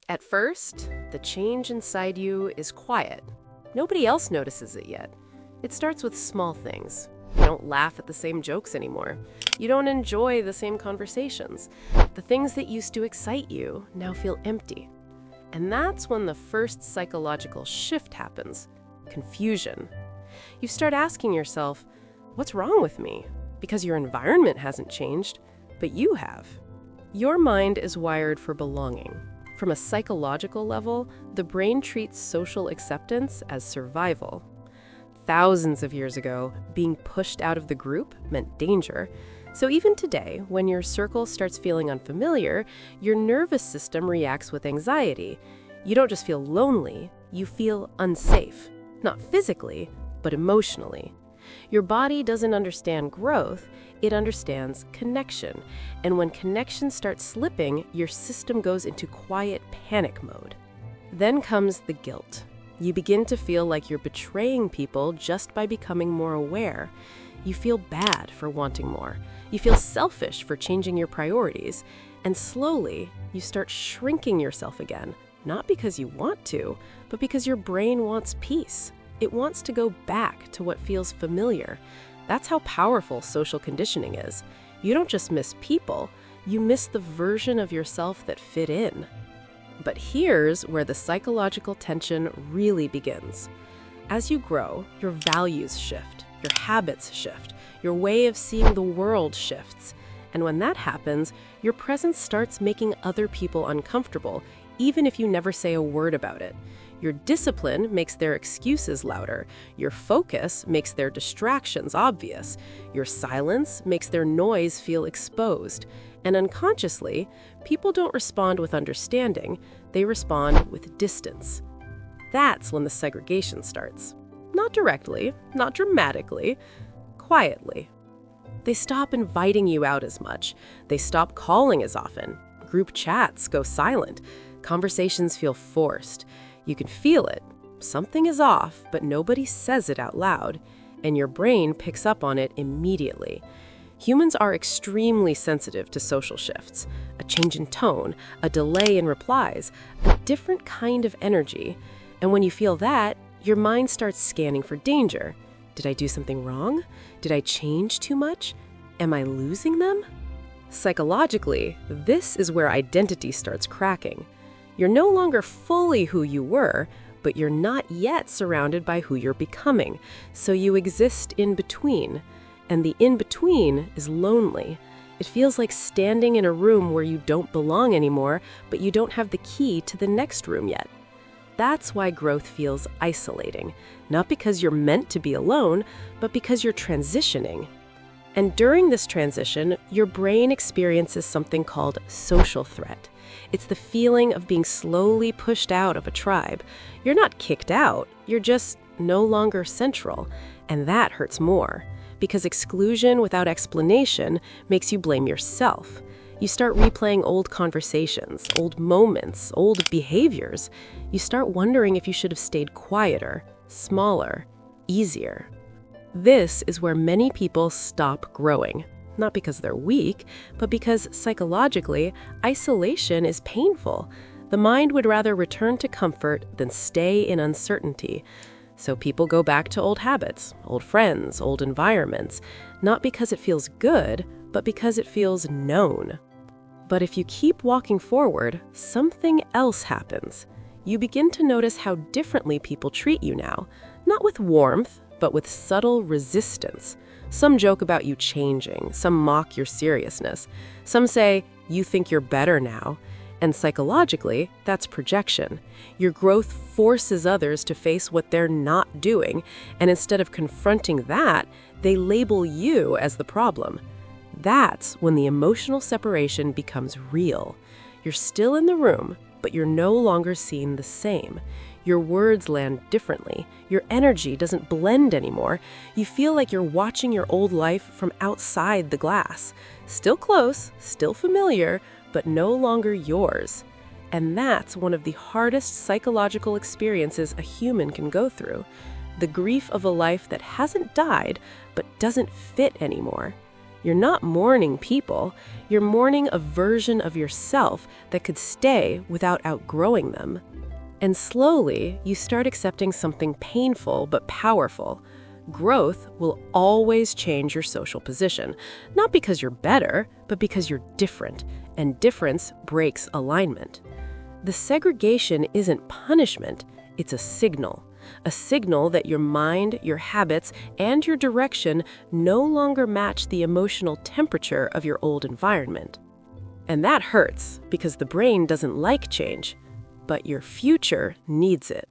At first, the change inside you is quiet. Nobody else notices it yet. It starts with small things. You don't laugh at the same jokes anymore. You don't enjoy the same conversations. The things that used to excite you now feel empty. And that's when the first psychological shift happens: confusion. You start asking yourself, what's wrong with me? Because your environment hasn't changed, but you have. Your mind is wired for belonging. From a psychological level, the brain treats social acceptance as survival. Thousands of years ago, being pushed out of the group meant danger. So even today, when your circle starts feeling unfamiliar, your nervous system reacts with anxiety. You don't just feel lonely, you feel unsafe. Not physically, but emotionally. Your body doesn't understand growth, it understands connection. And when connection starts slipping, your system goes into quiet panic mode. Then comes the guilt. You begin to feel like you're betraying people just by becoming more aware. You feel bad for wanting more. You feel selfish for changing your priorities. And slowly, you start shrinking yourself again, not because you want to, but because your brain wants peace. It wants to go back to what feels familiar. That's how powerful social conditioning is. You don't just miss people, you miss the version of yourself that fit in. But here's where the psychological tension really begins. As you grow, your values shift, your habits shift, your way of seeing the world shifts. And when that happens, your presence starts making other people uncomfortable, even if you never say a word about it. Your discipline makes their excuses louder. Your focus makes their distractions obvious. Your silence makes their noise feel exposed. And unconsciously, people don't respond with understanding, they respond with distance. That's when the segregation starts. Not directly, not dramatically, quietly. They stop inviting you out as much. They stop calling as often. Group chats go silent. Conversations feel forced. You can feel it. Something is off, but nobody says it out loud, and your brain picks up on it immediately. Humans are extremely sensitive to social shifts. A change in tone, a delay in replies, a different kind of energy. And when you feel that, your mind starts scanning for danger. Did I do something wrong? Did I change too much? Am I losing them? Psychologically, this is where identity starts cracking. You're no longer fully who you were, but you're not yet surrounded by who you're becoming, so you exist in between. And the in-between is lonely. It feels like standing in a room where you don't belong anymore, but you don't have the key to the next room yet. That's why growth feels isolating, not because you're meant to be alone, but because you're transitioning. And during this transition, your brain experiences something called social threat. It's the feeling of being slowly pushed out of a tribe. You're not kicked out, you're just no longer central, and that hurts more. Because exclusion without explanation makes you blame yourself. You start replaying old conversations, old moments, old behaviors. You start wondering if you should have stayed quieter, smaller, easier. This is where many people stop growing. Not because they're weak, but because psychologically, isolation is painful. The mind would rather return to comfort than stay in uncertainty. So people go back to old habits, old friends, old environments, not because it feels good, but because it feels known. But if you keep walking forward, something else happens. You begin to notice how differently people treat you now, not with warmth, but with subtle resistance. Some joke about you changing, some mock your seriousness. Some say, you think you're better now. And psychologically, that's projection. Your growth forces others to face what they're not doing, and instead of confronting that, they label you as the problem. That's when the emotional separation becomes real. You're still in the room, but you're no longer seen the same. Your words land differently. Your energy doesn't blend anymore. You feel like you're watching your old life from outside the glass. Still close, still familiar, but no longer yours. And that's one of the hardest psychological experiences a human can go through. The grief of a life that hasn't died, but doesn't fit anymore. You're not mourning people, you're mourning a version of yourself that could stay without outgrowing them. And slowly, you start accepting something painful but powerful. Growth will always change your social position, not because you're better, but because you're different, and difference breaks alignment. The segregation isn't punishment, it's a signal that your mind, your habits, and your direction no longer match the emotional temperature of your old environment. And that hurts because the brain doesn't like change, but your future needs it.